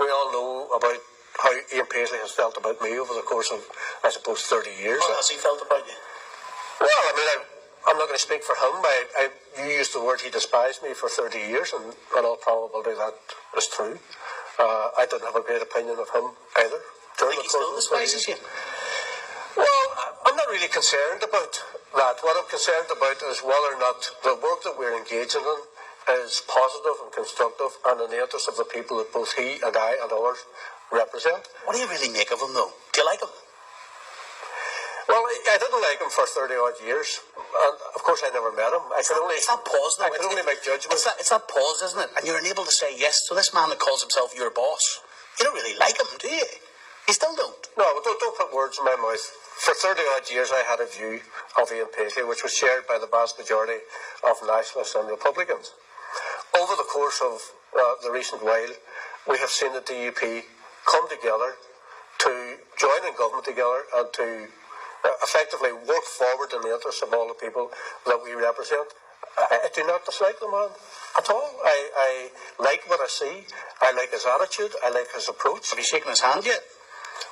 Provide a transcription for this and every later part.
we all know about how Ian Paisley has felt about me over the course of, I suppose, 30 years. How has he felt about you? Well, I mean, I'm not going to speak for him. You used the word he despised me for 30 years, and in all probability that is true. I didn't have a great opinion of him either. Do you think he still despises you? Well, I'm not really concerned about that. What I'm concerned about is whether or not the work that we're engaging in is positive and constructive and in the interest of the people that both he and I and others represent. What do you really make of him, though? Do you like him? Well, I didn't like him for 30-odd years. And, of course, I never met him. It's that pause, though. I can only make judgments. It's that pause, isn't it? And you're unable to say yes to this man that calls himself your boss. You don't really like him, do you? You still don't? No, don't put words in my mouth. For 30-odd years, I had a view of Ian Paisley, which was shared by the vast majority of nationalists and Republicans. Over the course of the recent while, we have seen the DUP come together to join in government together and to effectively work forward in the interests of all the people that we represent. I do not dislike the man at all. I like what I see. I like his attitude. I like his approach. Have you shaken his hand yet?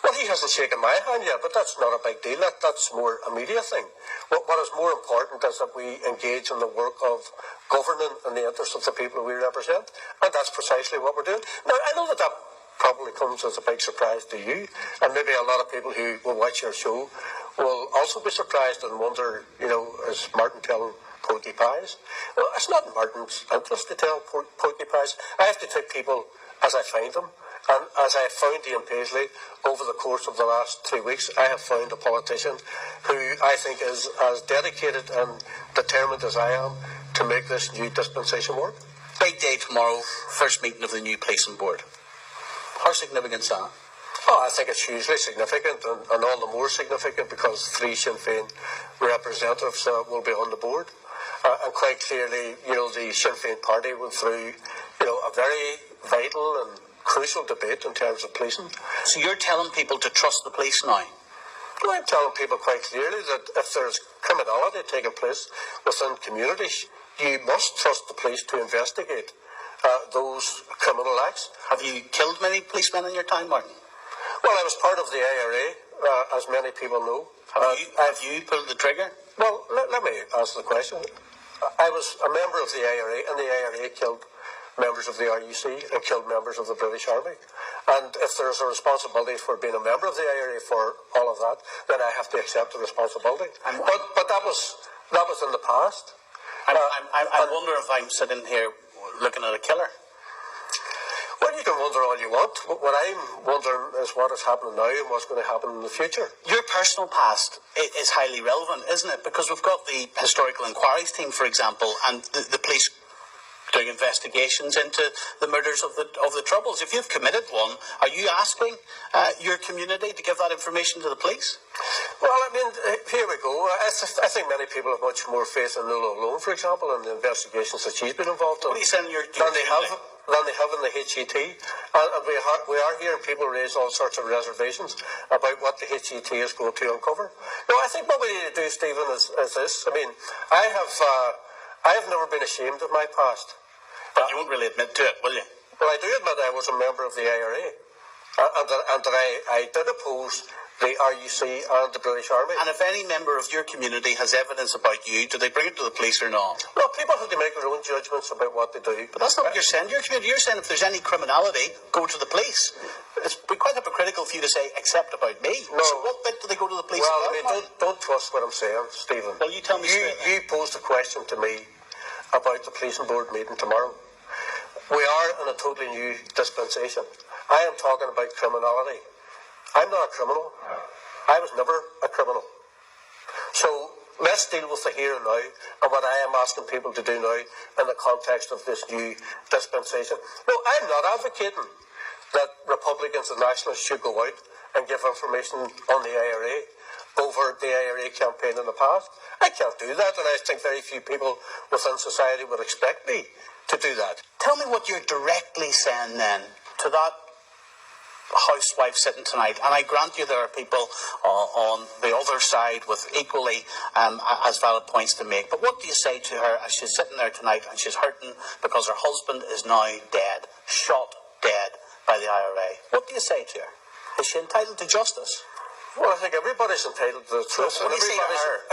Well, he hasn't shaken my hand yet, but that's not a big deal. That's more a media thing. What is more important is that we engage in the work of governing in the interests of the people we represent, and that's precisely what we're doing. Now, I know that probably comes as a big surprise to you, and maybe a lot of people who will watch your show will also be surprised and wonder, is Martin telling porky pies? Well, it's not in Martin's interest to tell porky pies. I have to take people as I find them. And as I have found Ian Paisley over the course of the last 2 weeks, I have found a politician who I think is as dedicated and determined as I am to make this new dispensation work. Big day tomorrow, first meeting of the new policing board. How significant is that? Oh, I think it's hugely significant, and all the more significant because 3 Sinn Féin representatives will be on the board. And quite clearly, the Sinn Féin party went through, a very vital and crucial debate in terms of policing. So you're telling people to trust the police now? Well, I'm telling people quite clearly that if there's criminality taking place within communities, you must trust the police to investigate those criminal acts. Have you killed many policemen in your time, Martin? Well, I was part of the IRA, as many people know. Have you pulled the trigger? Well, let me answer the question. I was a member of the IRA, and the IRA killed members of the RUC and killed members of the British Army. And if there's a responsibility for being a member of the IRA for all of that, then I have to accept the responsibility. But that was in the past. I wonder if I'm sitting here looking at a killer. Well, you can wonder all you want. What I'm wondering is what is happening now and what's going to happen in the future. Your personal past is highly relevant, isn't it? Because we've got the historical inquiries team, for example, and the police doing investigations into the murders of the Troubles. If you've committed one, are you asking your community to give that information to the police? Well, I mean, here we go. I think many people have much more faith in Nolan, for example, and the investigations that she's been involved in. What are you saying than they have in the HET. And we are hearing people raise all sorts of reservations about what the HET is going to uncover. No, I think what we need to do, Stephen, is this. I mean, I have never been ashamed of my past. But you won't really admit to it, will you? Well, I do admit I was a member of the IRA, and that I did oppose the RUC and the British Army. And if any member of your community has evidence about you, do they bring it to the police or not? Well, people have to make their own judgments about what they do. But that's not what you're saying. Your community, you're saying if there's any criminality, go to the police. It's quite hypocritical for you to say, except about me. No. So what bit do they go to the police about? Well, I mean, don't trust what I'm saying, Stephen. Well, you tell me straight. You posed a question to me about the policing board meeting tomorrow. We are in a totally new dispensation. I am talking about criminality. I'm not a criminal. I was never a criminal. So let's deal with the here and now and what I am asking people to do now in the context of this new dispensation. No, I'm not advocating that Republicans and Nationalists should go out and give information on the IRA over the IRA campaign in the past. I can't do that, and I think very few people within society would expect me to do that. Tell me what you're directly saying then to that housewife sitting tonight, and I grant you there are people on the other side with equally as valid points to make, but what do you say to her as she's sitting there tonight and she's hurting because her husband is now dead, shot dead by by the IRA. What do you say to her? Is she entitled to justice? Well, I think everybody's entitled to the truth. What do you say to her?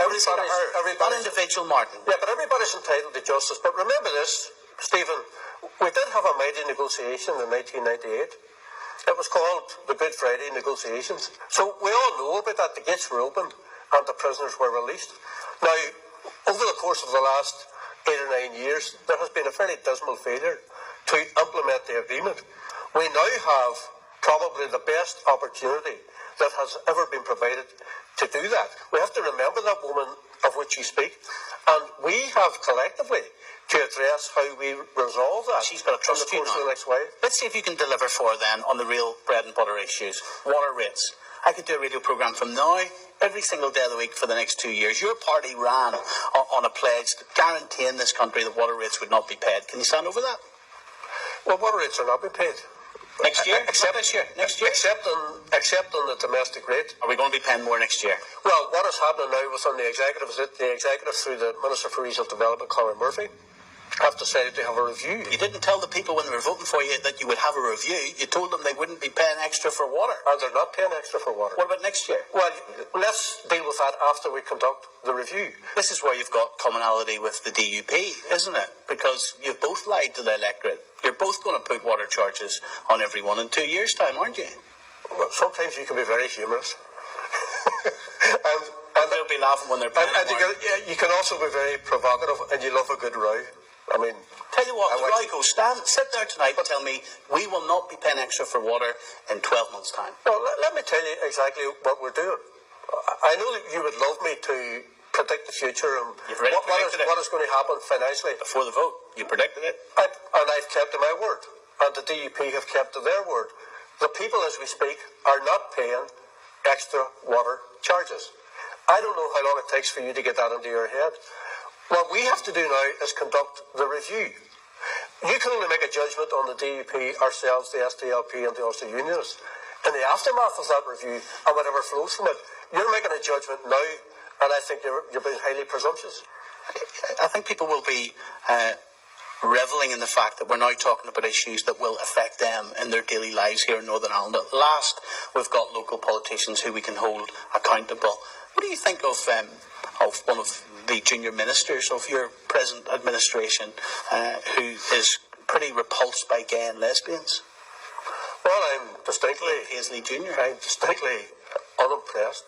That individual, Martin. Yeah, but everybody's entitled to justice. But remember this, Stephen, we did have a mighty negotiation in 1998. It was called the Good Friday negotiations. So we all know about that. The gates were opened and the prisoners were released. Now, over the course of the last 8 or 9 years, there has been a fairly dismal failure to implement the agreement. We now have probably the best opportunity that has ever been provided to do that. We have to remember that woman of which you speak, and we have collectively to address how we resolve that. She's got to trust you now. Let's see if you can deliver for her then on the real bread and butter issues. Water rates. I could do a radio programme from now every single day of the week for the next 2 years. Your party ran on a pledge guaranteeing this country that water rates would not be paid. Can you stand over that? Well, water rates are not being paid. Next year? Except this year? Next year? Except on the domestic rate. Are we going to be paying more next year? Well, what is happening now within the executive is that the executive, through the Minister for Regional Development, Conor Murphy, have decided to have a review. You didn't tell the people when they were voting for you that you would have a review. You told them they wouldn't be paying extra for water. And they're not paying extra for water. What about next year? Well, let's deal with that after we conduct the review. This is where you've got commonality with the DUP, isn't it? Because you've both lied to the electorate. You're both going to put water charges on everyone in 2 years' time, aren't you? Well, sometimes you can be very humorous. and they'll be laughing when they're paying. And you can also be very provocative, and you love a good row. I mean, tell you what, the row goes, sit there tonight and tell me we will not be paying extra for water in 12 months' time. Well, let me tell you exactly what we're doing. I know that you would love me to predict the future and what is going to happen financially. Before the vote, you predicted it. And I've kept to my word, and the DUP have kept to their word. The people, as we speak, are not paying extra water charges. I don't know how long it takes for you to get that into your head. What we have to do now is conduct the review. You can only make a judgment on the DUP, ourselves, the SDLP and the Ulster Unionists. In the aftermath of that review and whatever flows from it, you're making a judgment now, and I think you're being highly presumptuous. I think people will be revelling in the fact that we're now talking about issues that will affect them in their daily lives here in Northern Ireland. At last, we've got local politicians who we can hold accountable. What do you think of one of the junior ministers of your present administration who is pretty repulsed by gay and lesbians? Well, I'm distinctly unimpressed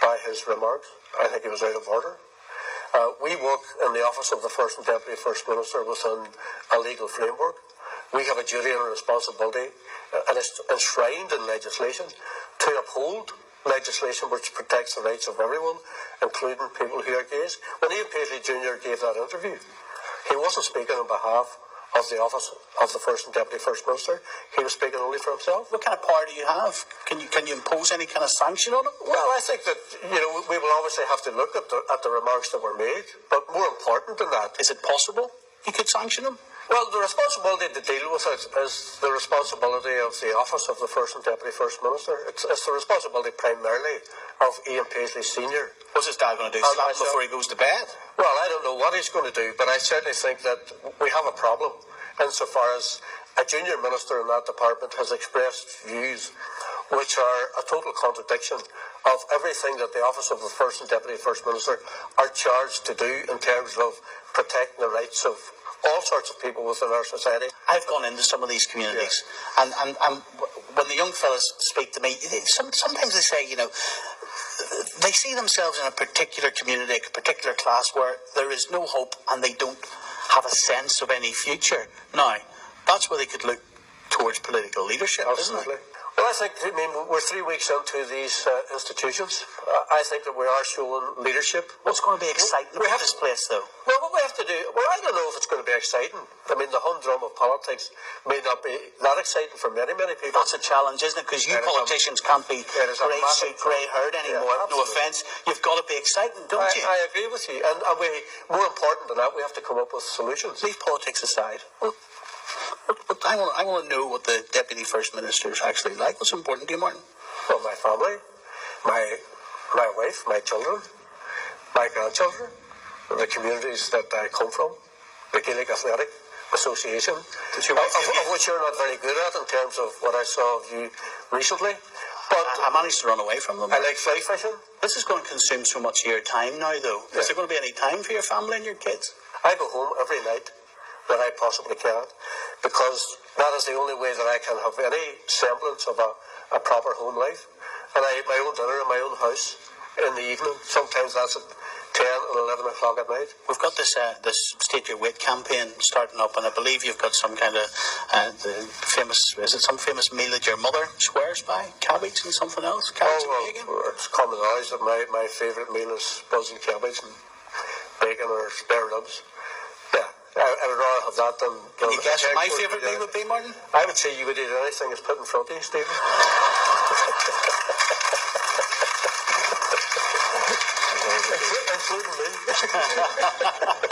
by his remarks. I think he was out of order. We work in the office of the First and Deputy First Minister within a legal framework. We have a duty and a responsibility, and it's enshrined in legislation, to uphold legislation which protects the rights of everyone, including people who are gays. When Ian Paisley Jr. gave that interview, he wasn't speaking on behalf of the office of the First and Deputy First Minister. He was speaking only for himself. What kind of power do you have? Can you impose any kind of sanction on him? Well, I think that we will obviously have to look at the remarks that were made, but more important than that, is it possible you could sanction him? Well, the responsibility to deal with it is the responsibility of the office of the First and Deputy First Minister. It's the responsibility primarily of Ian Paisley Sr. What's his dad going to do? Slap him before he goes to bed? Well, I don't know what he's going to do, but I certainly think that we have a problem insofar as a junior minister in that department has expressed views which are a total contradiction of everything that the office of the First and Deputy First Minister are charged to do in terms of protecting the rights of all sorts of people within our society. I've gone into some of these communities, and when the young fellas speak to me, sometimes they say, they see themselves in a particular community, a particular class where there is no hope and they don't have a sense of any future. Now, that's where they could look towards political leadership, Absolutely. Isn't it? Well, we're 3 weeks into these institutions. I think that we are showing leadership. What's going to be exciting about this place, though? Well, what we have to do, I don't know if it's going to be exciting. I mean, the humdrum of politics may not be that exciting for many, many people. That's a challenge, isn't it? Because you politicians can't be grey suit, grey haired anymore. No offence. You've got to be exciting, don't you? I agree with you. And more important than that, we have to come up with solutions. Leave politics aside. But I want to know what the Deputy First Minister is actually like. What's important to you, Martin? Well, my family, my wife, my children, my grandchildren, the communities that I come from, the Gaelic Athletic, association, Did your wife give you- of which you're not very good at in terms of what I saw of you recently. But I managed to run away from them. I like fly fishing. This is going to consume so much of your time now, though. Yeah. Is there going to be any time for your family and your kids? I go home every night when I possibly can, because that is the only way that I can have any semblance of a proper home life. And I eat my own dinner in my own house in the evening. Sometimes that's at 10 and 11 o'clock at night. We've got this State Your Weight campaign starting up, and I believe you've got some kind of some famous meal that your mother swears by? Cabbage and something else? Cabbage and bacon? It's common knowledge that my favourite meal is boiled cabbage and bacon or spare ribs. Yeah, I would rather have that than... Can you guess what my favourite meal would be, Martin? I would say you would eat anything that's put in front of you, Stephen. Including me.